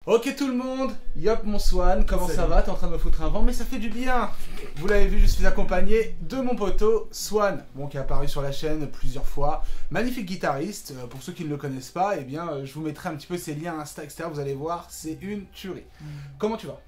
Ok tout le monde, yop mon Swan, comment ça va? T'es en train de me foutre un vent, mais ça fait du bien. Vous l'avez vu, je suis accompagné de mon poteau Swan, bon, qui est apparu sur la chaîne plusieurs fois. Magnifique guitariste, pour ceux qui ne le connaissent pas, eh bien, je vous mettrai un petit peu ses liens Insta, etc. Vous allez voir, c'est une tuerie. Comment tu vas?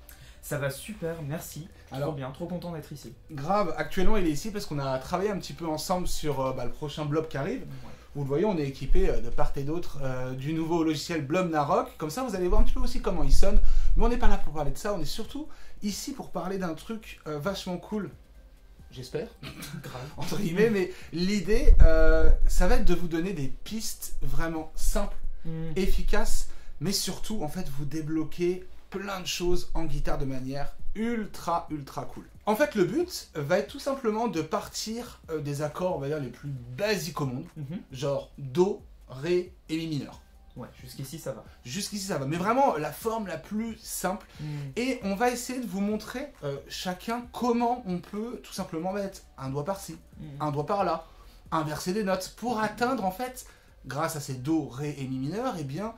Ça va super, merci. Trop bien, trop content d'être ici. Grave, actuellement il est ici parce qu'on a travaillé un petit peu ensemble sur le prochain blob qui arrive. Ouais. Vous le voyez, on est équipé de part et d'autre du nouveau logiciel Blob Narok. Comme ça, vous allez voir un petit peu aussi comment il sonne. Mais on n'est pas là pour parler de ça, on est surtout ici pour parler d'un truc vachement cool. J'espère, entre guillemets, mais l'idée, ça va être de vous donner des pistes vraiment simples, efficaces, mais surtout, en fait, vous débloquer plein de choses en guitare de manière ultra cool. En fait, le but va être tout simplement de partir des accords, on va dire, les plus basiques au monde, genre Do, Ré et Mi mineur. Ouais, jusqu'ici ça va. Jusqu'ici ça va, mais vraiment la forme la plus simple. Et on va essayer de vous montrer chacun comment on peut tout simplement mettre un doigt par-ci, un doigt par-là, inverser des notes pour atteindre en fait, grâce à ces Do, Ré et Mi mineur, eh bien,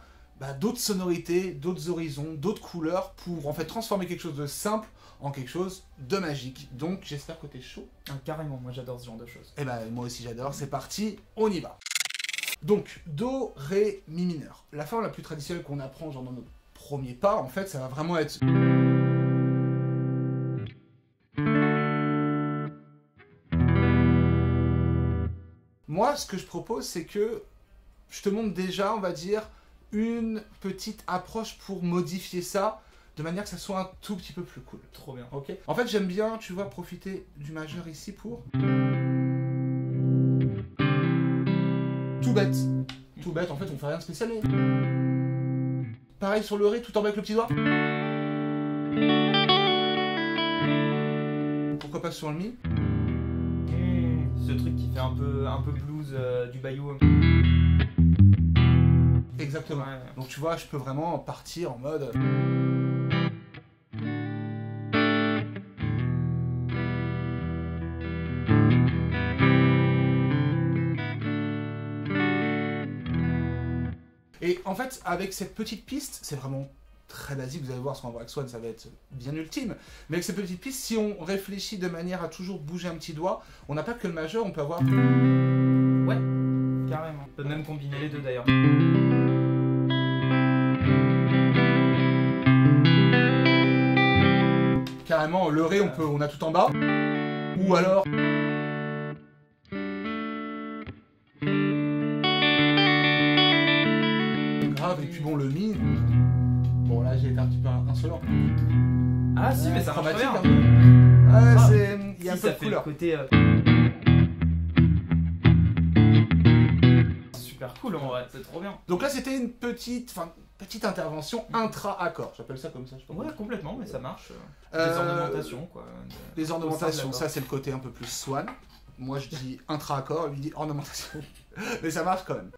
d'autres sonorités, d'autres horizons, d'autres couleurs pour en fait transformer quelque chose de simple en quelque chose de magique. Donc j'espère que t'es chaud. Ah, carrément, moi j'adore ce genre de choses. Et moi aussi j'adore, c'est parti, on y va. Donc Do, Ré, Mi mineur. La forme la plus traditionnelle qu'on apprend genre dans nos premiers pas, en fait ça va vraiment être... Moi ce que je propose c'est que je te montre déjà, on va dire, une petite approche pour modifier ça de manière que ça soit un tout petit peu plus cool. Trop bien. Ok. En fait, j'aime bien, tu vois, profiter du majeur ici pour... Tout bête. Tout bête, en fait, on fait rien de spécial. Mais... Pareil sur le Ré, tout en bas avec le petit doigt. Pourquoi pas sur le Mi? Ce truc qui fait un peu blues du bayou. Exactement. Ouais. Donc tu vois, je peux vraiment partir en mode... Et en fait, avec cette petite piste, c'est vraiment très basique, vous allez voir, ce qu'on va voir avec Swan, ça va être bien ultime. Mais avec cette petite piste, si on réfléchit de manière à toujours bouger un petit doigt, on n'a pas que le majeur, on peut avoir... Ouais, carrément. On peut même combiner les deux d'ailleurs. Carrément, le Ré, on a tout en bas. Ou alors... Grave, et puis bon, le Mi... Bon, là, j'ai été un petit peu insolent. Ah si, mais ça marche bien. Ah, il y a un peu de couleur. Côté, super cool en vrai, c'est trop bien. Donc là, c'était une petite intervention intra-accord, j'appelle ça comme ça. Je sais pas ouais, complètement, mais ça marche. Des ornementations, quoi. Les ornementations, ça c'est le côté un peu plus Swan. Moi je dis intra-accord, lui dit ornementation. Mais ça marche quand même.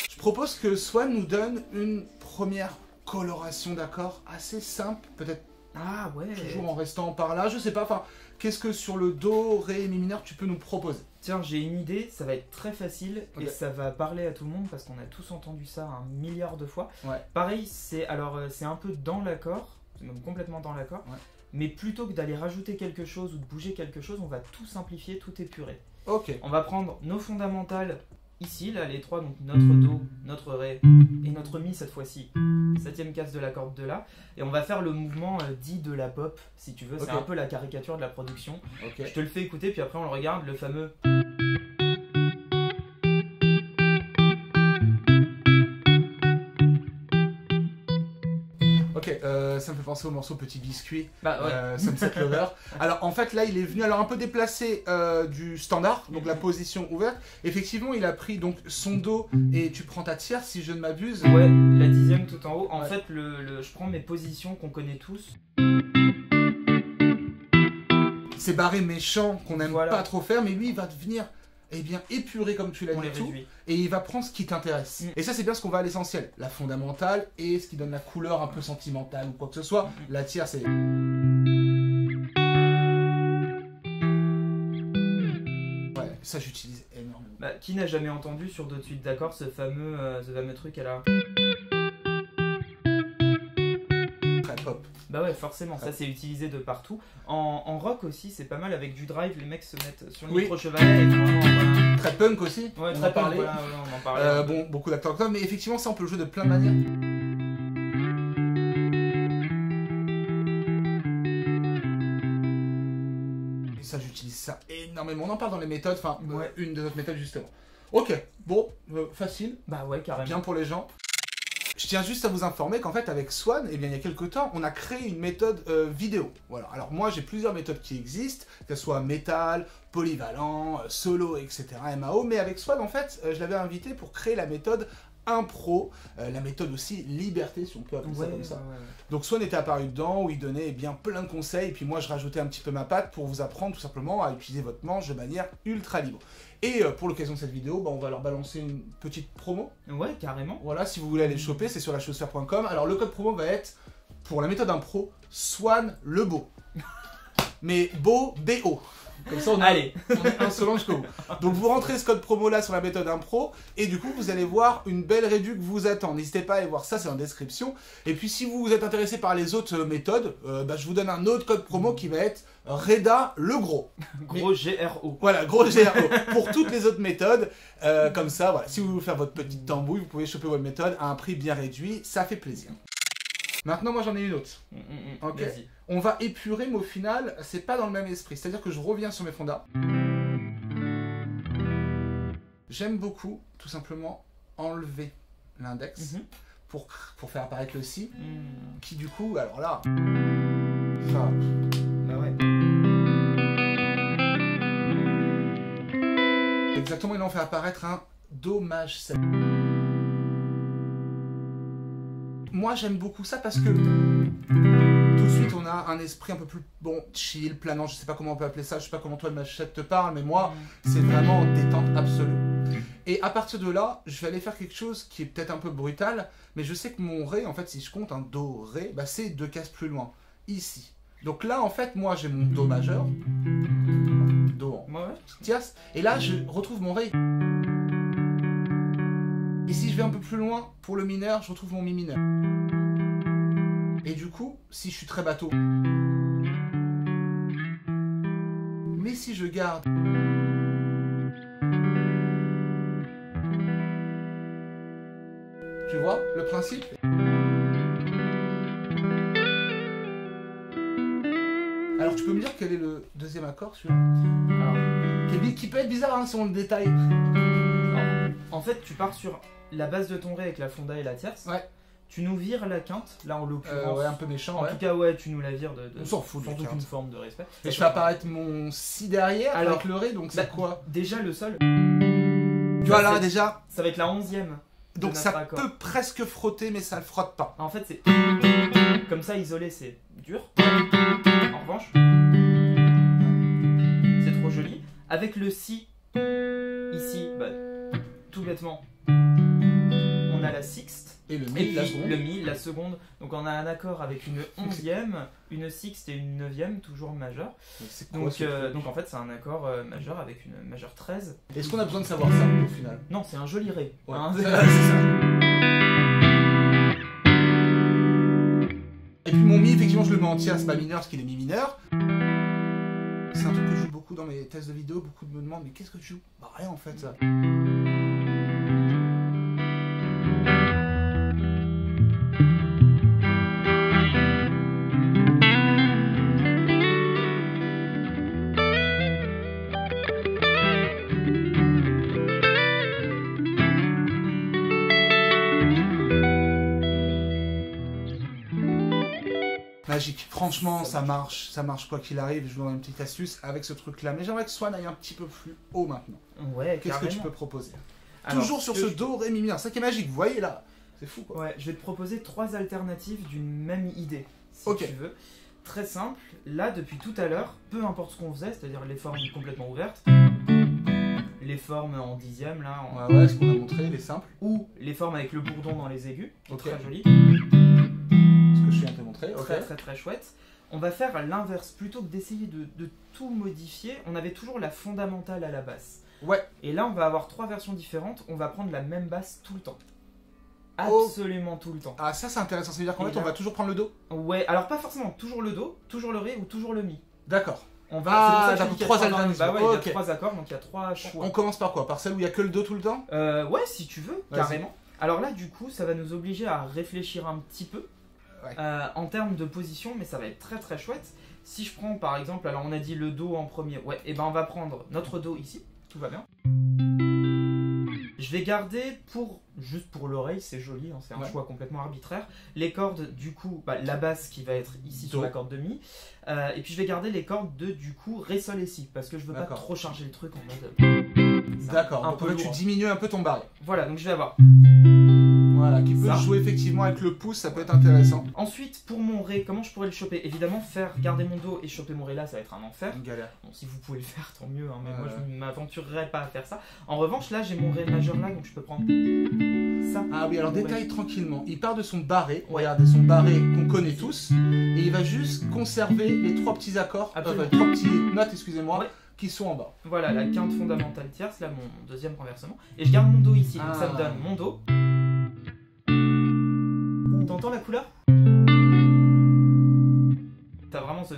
Je propose que Swan nous donne une première coloration d'accords assez simple, peut-être. Ah ouais. Toujours en restant par là, je sais pas, enfin, qu'est-ce que sur le Do, Ré et Mi mineur tu peux nous proposer? Tiens, j'ai une idée, ça va être très facile et ça va parler à tout le monde parce qu'on a tous entendu ça un milliard de fois. Ouais. Pareil, c'est un peu dans l'accord, même complètement dans l'accord, mais plutôt que d'aller rajouter quelque chose ou de bouger quelque chose, on va tout simplifier, tout épurer. Ok. On va prendre nos fondamentales ici, là, les trois, donc notre Do, notre Ré et notre Mi cette fois-ci, 7ème case de la corde de La, et on va faire le mouvement dit de la pop, si tu veux, c'est un peu la caricature de la production. Je te le fais écouter, puis après on le regarde, le fameux... Ok, ça me fait penser au morceau Petit Biscuit, Sunset Lover. Alors en fait là il est venu un peu déplacé du standard, donc la position ouverte. Effectivement il a pris donc son Do et tu prends ta tierce si je ne m'abuse. Ouais, la 10ème tout en haut. En fait je prends mes positions qu'on connaît tous. C'est barré méchant qu'on n'aime pas trop faire, mais lui il va venir... Eh bien, épuré comme tu l'as dit tout, et il va prendre ce qui t'intéresse. Et ça, c'est bien ce qu'on va à l'essentiel. La fondamentale et ce qui donne la couleur un peu sentimentale ou quoi que ce soit. La tierce, c'est... Ouais, ça j'utilise énormément. Qui n'a jamais entendu sur d'autres suites d'accords ce fameux truc à la... très pop. Bah ouais, forcément, ça c'est utilisé de partout. En rock aussi, c'est pas mal avec du drive, les mecs se mettent sur le micro-chevalet et vraiment, très punk aussi. Ouais, très punk, voilà, on en parlait. Bon, beaucoup d'acteurs octobre, mais effectivement, ça on peut le jouer de plein de manières. Et ça, j'utilise ça énormément. On en parle dans les méthodes, enfin, une des autres méthodes justement. Ok, bon, facile. Bah ouais, carrément. Bien pour les gens. Je tiens juste à vous informer qu'en fait avec Swan, eh bien, il y a quelques temps, on a créé une méthode vidéo. Voilà. Alors moi j'ai plusieurs méthodes qui existent, que ce soit métal, polyvalent, solo, etc. MAO, mais avec Swan en fait, je l'avais invité pour créer la méthode impro, la méthode aussi liberté si on peut appeler ça comme ça. Donc Swan était apparu dedans où il donnait bien plein de conseils et puis moi je rajoutais un petit peu ma patte pour vous apprendre tout simplement à utiliser votre manche de manière ultra libre. Et pour l'occasion de cette vidéo, on va leur balancer une petite promo. Ouais, carrément. Voilà, si vous voulez aller le choper, c'est sur lachaussure.com. Alors le code promo va être, pour la méthode impro, Swan le beau. Mais beau, B-O. Comme ça, on est insolent jusqu'au bout. Donc vous rentrez ce code promo là sur la méthode impro et du coup vous allez voir une belle réduc vous attend. N'hésitez pas à aller voir ça, c'est en description. Et puis si vous êtes intéressé par les autres méthodes, je vous donne un autre code promo qui va être Reda le gros. Gros GRO. Voilà, gros GRO. Pour toutes les autres méthodes, comme ça, voilà. Si vous voulez faire votre petite tambouille, vous pouvez choper votre méthode à un prix bien réduit, ça fait plaisir. Maintenant, moi j'en ai une autre. Ok. On va épurer, mais au final, c'est pas dans le même esprit. C'est-à-dire que je reviens sur mes fondas. J'aime beaucoup, tout simplement, enlever l'index pour faire apparaître le si, qui du coup, alors là, ça... Bah ouais. Exactement, et là on fait apparaître un dommage 7. Moi j'aime beaucoup ça parce que tout de suite on a un esprit un peu plus chill, planant, je sais pas comment on peut appeler ça, je sais pas comment toi le machette te parle, mais moi c'est vraiment détente absolue. Et à partir de là, je vais aller faire quelque chose qui est peut-être un peu brutal, mais je sais que mon ré, en fait si je compte un do, ré, c'est 2 cases plus loin, ici. Donc là en fait moi j'ai mon do majeur, do en tierce, et là je retrouve mon ré. Et si je vais un peu plus loin, pour le mineur, je retrouve mon mi mineur. Et du coup, si je suis très bateau, mais si je garde, tu vois le principe? Alors tu peux me dire quel est le deuxième accord celui-là? Qui peut être bizarre si on le détaille. En fait, tu pars sur la base de ton ré avec la fonda et la tierce. Ouais. Tu nous vires la quinte, là en l'occurrence. Ouais, un peu méchant. En tout cas, ouais, tu nous la vires on s'en fout sans aucune forme de respect. Et je fais apparaître mon si derrière avec le ré, donc c'est quoi? Déjà le sol. Tu vois là déjà. Ça va être la 11e. Donc ça peut presque frotter, mais ça ne frotte pas. En fait, c'est comme ça isolé, c'est dur. En revanche, c'est trop joli. Avec le si ici, tout bêtement, on a la sixte. Et le mi, la seconde. Le mi, la seconde. Donc on a un accord avec une 11e, une sixte et une 9e, toujours majeure. Donc en fait c'est un accord majeur avec une majeure 13. Est-ce qu'on a besoin de savoir ça au final? Non, c'est un joli ré. Ouais. Hein, c'est ça. Et puis mon mi, effectivement je le mets en tierce, pas mineur, parce qu'il est mi mineur. C'est un truc que je joue beaucoup dans mes tests de vidéo, beaucoup me demandent mais qu'est-ce que tu joues? Bah rien en fait ça. Magique, franchement ça marche quoi qu'il arrive, je vous donne une petite astuce avec ce truc là, mais j'aimerais que Swan aille un petit peu plus haut maintenant. Ouais, qu'est-ce que tu peux proposer? Alors, toujours sur ce do, ré, mi mineur, ça qui est magique, vous voyez là, c'est fou quoi. Ouais, je vais te proposer 3 alternatives d'une même idée, si tu veux. Très simple, là depuis tout à l'heure, peu importe ce qu'on faisait, c'est-à-dire les formes complètement ouvertes, les formes en 10e là, ouais, ce qu'on a montré, les simples, ou les formes avec le bourdon dans les aigus, très joli. Je viens de te montrer. Très chouette. On va faire l'inverse, plutôt que d'essayer de tout modifier, on avait toujours la fondamentale à la basse. Ouais. Et là on va avoir 3 versions différentes, on va prendre la même basse tout le temps. absolument tout le temps. Ah, ça c'est intéressant, ça veut dire qu'en fait on va toujours prendre le Do? Ouais, alors pas forcément toujours le Do, toujours le Ré ou toujours le Mi. D'accord. On va, d'accord, 3 alternatives. Bah ouais, il y a 3 accords, donc il y a 3 choix. On commence par quoi? Par celle où il n'y a que le Do tout le temps? Ouais, si tu veux, carrément. Alors là, du coup, ça va nous obliger à réfléchir un petit peu en termes de position, mais ça va être très très chouette. Si je prends par exemple, alors on a dit le Do en premier, ouais, et ben on va prendre notre Do ici, tout va bien. Je vais garder juste pour l'oreille, c'est joli, hein, c'est un choix complètement arbitraire. Les cordes, du coup, la basse qui va être ici sur la corde de Mi. Et puis je vais garder les cordes de, du coup, Ré, Sol et Si, parce que je veux pas trop charger le truc en mode... D'accord, donc tu diminues un peu ton barré. Voilà, donc je vais avoir... Voilà, qui peut jouer effectivement avec le pouce, ça peut être intéressant. Ensuite, pour mon Ré, comment je pourrais le choper? Évidemment, garder mon Do et choper mon Ré là, ça va être un enfer. Une galère. Bon, si vous pouvez le faire, tant mieux, hein, mais moi je ne m'aventurerais pas à faire ça. En revanche, là, j'ai mon Ré majeur là, donc je peux prendre ça. Ah oui, alors détaille tranquillement. Il part de son barré, regardez, son barré qu'on connaît tous, et il va juste conserver les 3 petits accords, 3 petites notes, excusez-moi. Qui sont en bas. Voilà, la quinte fondamentale tierce, là mon deuxième renversement. Et je garde mon Do ici, donc ça me donne mon Do. T'entends la couleur? T'as vraiment ce...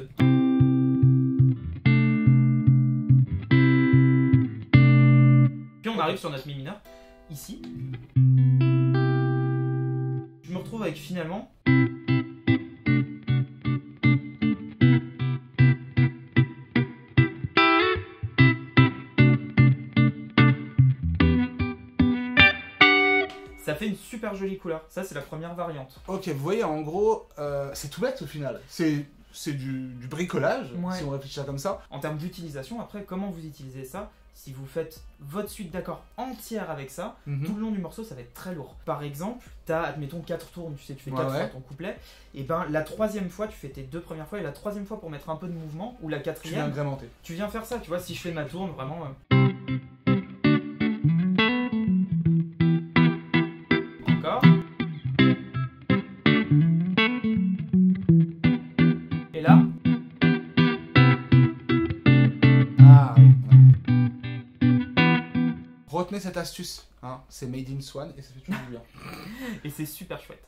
Puis on arrive sur notre Mi mineur, ici. Je me retrouve avec finalement... Ça fait une super jolie couleur. Ça, c'est la première variante. Ok, vous voyez, en gros, c'est tout bête au final. C'est du bricolage, si on réfléchit comme ça. En termes d'utilisation, après, comment vous utilisez ça? Si vous faites votre suite d'accords entière avec ça, tout le long du morceau, ça va être très lourd. Par exemple, tu as, admettons, 4 tours, tu sais, tu fais 4 fois ton couplet, et ben la 3e fois, tu fais tes 2 premières fois, et la 3e fois, pour mettre un peu de mouvement, ou la 4e, tu viens agrémenter. Tu viens faire ça, tu vois, si je fais ma tourne, vraiment... Encore. Et là... Retenez cette astuce, hein. C'est made in Swan et ça fait toujours bien. Et c'est super chouette.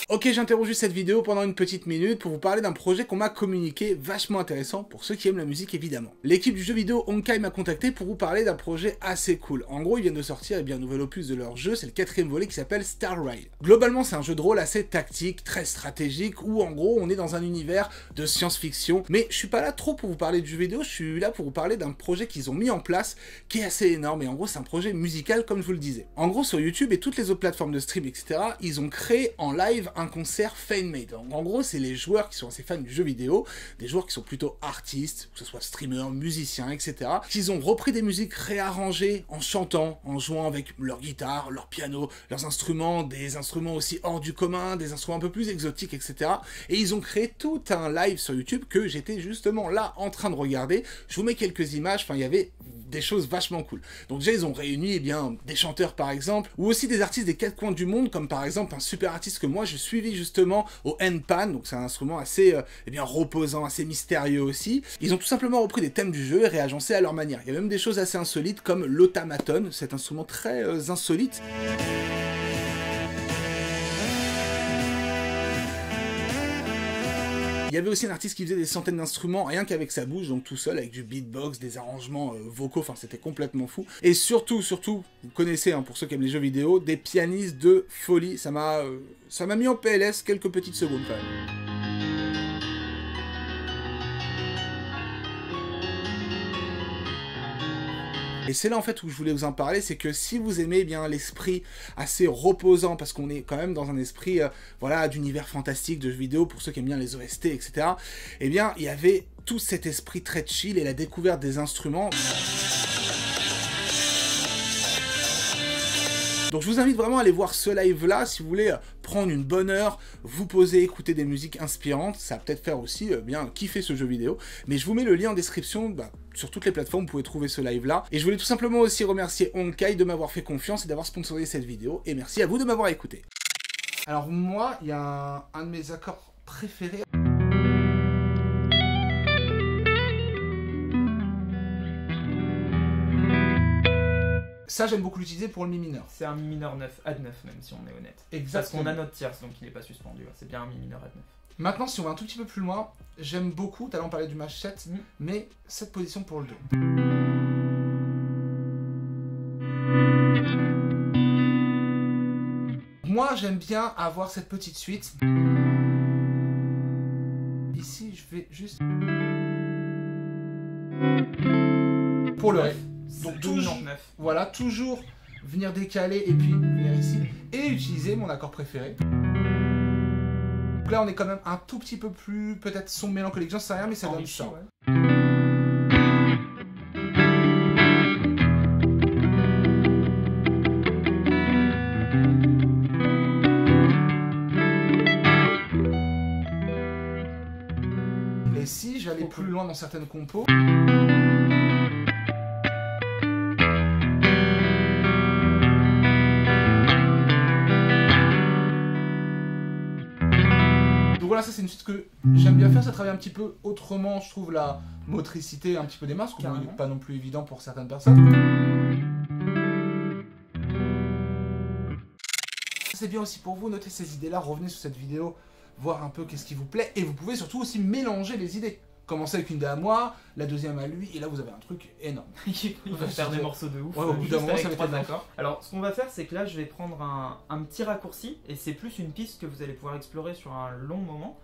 Ok, j'interromps juste cette vidéo pendant une petite minute pour vous parler d'un projet qu'on m'a communiqué, vachement intéressant pour ceux qui aiment la musique évidemment. L'équipe du jeu vidéo Honkai m'a contacté pour vous parler d'un projet assez cool. En gros, ils viennent de sortir un nouvel opus de leur jeu, c'est le 4e volet qui s'appelle Star Rail. Globalement, c'est un jeu de rôle assez tactique, très stratégique, où en gros, on est dans un univers de science-fiction. Mais je suis pas là trop pour vous parler du jeu vidéo, je suis là pour vous parler d'un projet qu'ils ont mis en place, qui est assez énorme, et en gros, c'est un projet musical comme je vous le disais. En gros, sur YouTube et toutes les autres plateformes de stream, etc., ils ont créé en live un concert fan-made. En gros, c'est les joueurs qui sont assez fans du jeu vidéo, des joueurs qui sont plutôt artistes, que ce soit streamers, musiciens, etc., qui ont repris des musiques réarrangées en chantant, en jouant avec leur guitare, leur piano, leurs instruments, des instruments aussi hors du commun, des instruments un peu plus exotiques, etc. Et ils ont créé tout un live sur YouTube que j'étais justement là en train de regarder. Je vous mets quelques images, enfin il y avait des choses vachement cool. Donc déjà ils ont réuni des chanteurs par exemple, ou aussi des artistes des 4 coins du monde, comme par exemple un super artiste que moi je suivis justement au N-Pan, donc c'est un instrument assez reposant, assez mystérieux aussi. Ils ont tout simplement repris des thèmes du jeu et réagencé à leur manière. Il y a même des choses assez insolites comme l'autamaton, cet instrument très insolite. Il y avait aussi un artiste qui faisait des centaines d'instruments, rien qu'avec sa bouche, donc tout seul, avec du beatbox, des arrangements vocaux, enfin c'était complètement fou. Et surtout, vous connaissez, hein, pour ceux qui aiment les jeux vidéo, des pianistes de folie, ça m'a mis en PLS quelques petites secondes quand même. Et c'est là en fait où je voulais vous en parler, c'est que si vous aimez bien l'esprit assez reposant, parce qu'on est quand même dans un esprit voilà, d'univers fantastique, de jeux vidéo, pour ceux qui aiment bien les OST, etc. Eh bien, il y avait tout cet esprit très chill et la découverte des instruments. Donc je vous invite vraiment à aller voir ce live là si vous voulez prendre une bonne heure, vous poser, écouter des musiques inspirantes, ça va peut-être faire aussi bien kiffer ce jeu vidéo, mais je vous mets le lien en description, sur toutes les plateformes vous pouvez trouver ce live là, et je voulais tout simplement aussi remercier Honkai de m'avoir fait confiance et d'avoir sponsorisé cette vidéo, et merci à vous de m'avoir écouté. Alors moi, il y a un de mes accords préférés. Ça, j'aime beaucoup l'utiliser pour le mi mineur. C'est un mi mineur 9, Ad 9 même si on est honnête. Exactement. Parce qu'on a notre tierce, donc il n'est pas suspendu. C'est bien un mi mineur Ad 9. Maintenant, si on va un tout petit peu plus loin, j'aime beaucoup, tout à l'heure on parlait du Mach 7, mais cette position pour le Do. Moi, j'aime bien avoir cette petite suite. Ici, je vais juste... Pour le Ré. Donc toujours, voilà, toujours venir décaler et puis venir ici et utiliser mon accord préféré. Donc là, on est quand même un tout petit peu plus, peut-être son mélancolique, j'en sais rien, mais ça donne ça. Ouais. Et si j'allais plus loin dans certaines compos, voilà, ça c'est une suite que j'aime bien faire, ça travaille un petit peu autrement, je trouve, la motricité un petit peu des mains, ce qui n'est pas non plus évident pour certaines personnes. C'est bien aussi pour vous, notez ces idées-là, revenez sur cette vidéo, voir un peu qu'est-ce qui vous plaît, et vous pouvez surtout aussi mélanger les idées. Commencez avec une idée à moi, la deuxième à lui, et là vous avez un truc énorme. Il va faire des morceaux de ouf. Ouais, au bout d'un moment, ça va être d'accord. Alors, ce qu'on va faire, c'est que là, je vais prendre un petit raccourci, et c'est plus une piste que vous allez pouvoir explorer sur un long moment,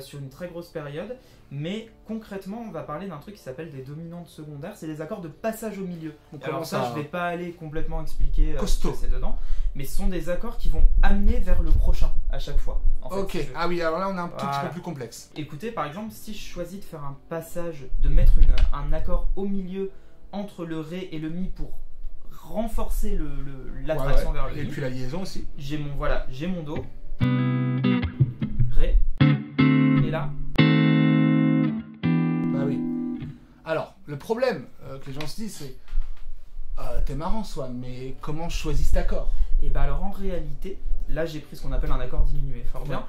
sur une très grosse période. Mais concrètement, on va parler d'un truc qui s'appelle des dominantes secondaires. C'est les accords de passage au milieu. Donc, alors ça, je vais pas aller complètement expliquer ce que c'est dedans, mais ce sont des accords qui vont amener vers le prochain à chaque fois. En fait, ok, ah oui, alors là, on est un tout petit peu plus complexe. Écoutez, par exemple, si je choisis de faire un passage, de mettre un accord au milieu entre le Ré et le Mi pour renforcer l'attraction vers le Mi. Et puis la liaison aussi. J'ai mon Do, Ré, et là. Bah oui. Alors, le problème que les gens se disent, c'est t'es marrant, Swan, mais comment je choisis cet accord? Et bah alors en réalité, là j'ai pris ce qu'on appelle un accord diminué, fort bien.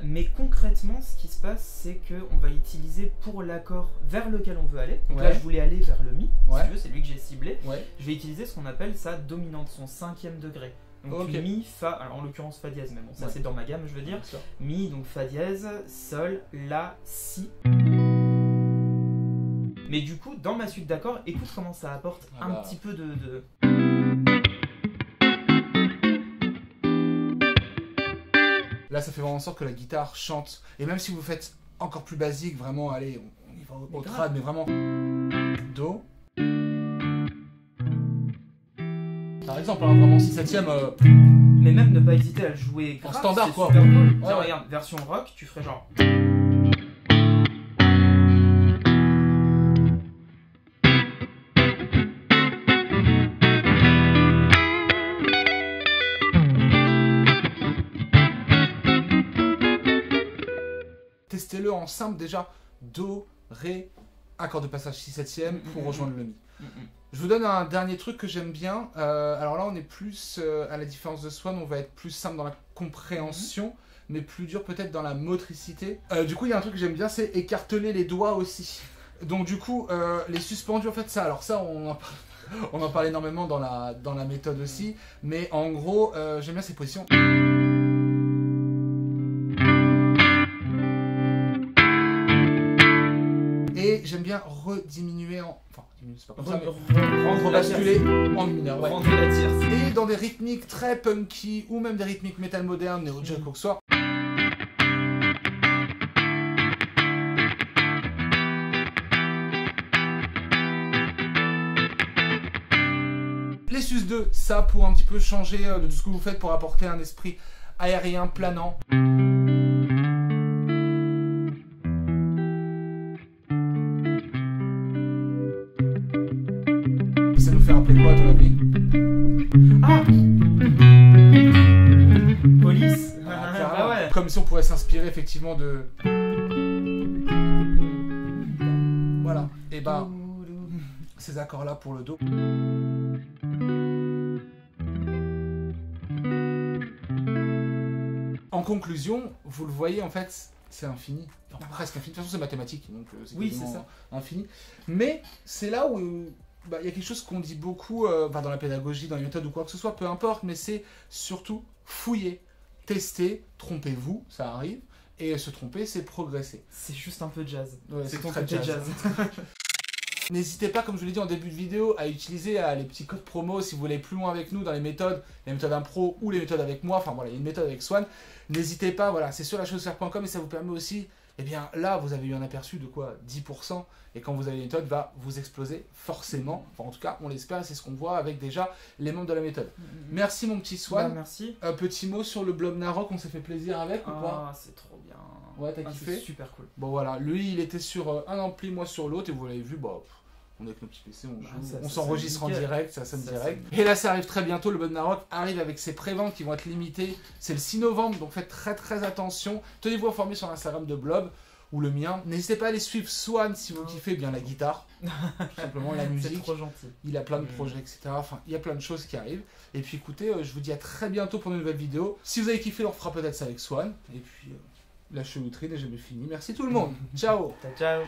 Mais concrètement, ce qui se passe, c'est qu'on va utiliser pour l'accord vers lequel on veut aller. Donc là, je voulais aller vers le Mi, si tu veux, c'est lui que j'ai ciblé. Je vais utiliser ce qu'on appelle sa dominante, son 5e degré. Donc Mi, Fa, alors en l'occurrence Fa dièse, mais bon, ça c'est dans ma gamme, je veux dire. Mi, donc Fa dièse, Sol, La, Si. Mais du coup, dans ma suite d'accords, écoute comment ça apporte un petit peu de... Là, ça fait vraiment en sorte que la guitare chante. Et même si vous faites encore plus basique, vraiment, allez, on y va au trad, mais vraiment... Do. Par exemple, hein, vraiment 6/7. Mais même ne pas hésiter à le jouer grave, en standard, quoi. Super cool. Tiens, regarde, version rock, tu ferais genre... Testez-le en simple déjà, Do, Ré, accord de passage 6/7 pour rejoindre le Mi. Je vous donne un dernier truc que j'aime bien. Alors là, on est plus, à la différence de Swan, on va être plus simple dans la compréhension, mais plus dur peut-être dans la motricité. Du coup, il y a un truc que j'aime bien, c'est écarteler les doigts aussi. Donc du coup, les suspendus, en fait, ça, alors ça, on en parle énormément dans la méthode aussi, mais en gros, j'aime bien ces positions. Et j'aime bien rediminuer en... Enfin, diminuer, c'est pas comme ça, mais rebasculer en mineur. Et dans des rythmiques très punky, ou même des rythmiques metal moderne, néo-jazz, quoi que ce soit. Les sus2, ça pour un petit peu changer de ce que vous faites, pour apporter un esprit aérien, planant. Ça nous fait rappeler quoi à ton avis? Ah, Police. Ah ouais. Comme si on pourrait s'inspirer effectivement de... Voilà. Et bah, ces accords-là pour le Do. En conclusion, vous le voyez, en fait, c'est infini. Enfin, presque infini. De toute façon, c'est mathématique, donc c'est oui, c'est ça. Infini. Mais c'est là où il y a quelque chose qu'on dit beaucoup dans la pédagogie, dans les méthodes ou quoi que ce soit, peu importe, mais c'est surtout fouiller, tester, trompez-vous, ça arrive, et se tromper, c'est progresser. C'est juste un peu jazz. Ouais, c'est très jazz. N'hésitez pas, comme je vous l'ai dit en début de vidéo, à utiliser les petits codes promo si vous voulez aller plus loin avec nous dans les méthodes impro ou les méthodes avec moi. Enfin voilà, il y a une méthode avec Swan. N'hésitez pas, voilà, c'est sur lachaussure.com et ça vous permet aussi, eh bien là, vous avez eu un aperçu de quoi 10%. Et quand vous avez les méthodes, va vous exploser forcément. Enfin en tout cas, on l'espère, c'est ce qu'on voit avec déjà les membres de la méthode. Merci mon petit Swan. Merci. Un petit mot sur le blog Narok, on s'est fait plaisir avec ou pas? C'est trop bien. Ouais, t'as kiffé? C'est super cool. Bon voilà, lui il était sur un ampli, moi sur l'autre, et vous l'avez vu, on est avec nos petits PC, on s'enregistre en direct, ça sonne direct. Et là ça arrive très bientôt, le Blog Narok arrive avec ses préventes qui vont être limitées. C'est le 6 novembre, donc faites très attention. Tenez-vous informés sur l'Instagram de Blob ou le mien. N'hésitez pas à aller suivre Swan si vous kiffez bien la guitare, tout simplement la musique. C'est trop gentil. Il a plein de projets, etc. Enfin, il y a plein de choses qui arrivent. Et puis écoutez, je vous dis à très bientôt pour une nouvelle vidéo. Si vous avez kiffé, on refera peut-être ça avec Swan. Et puis la chevauterie n'est jamais finie. Merci tout le monde. Ciao. Ciao.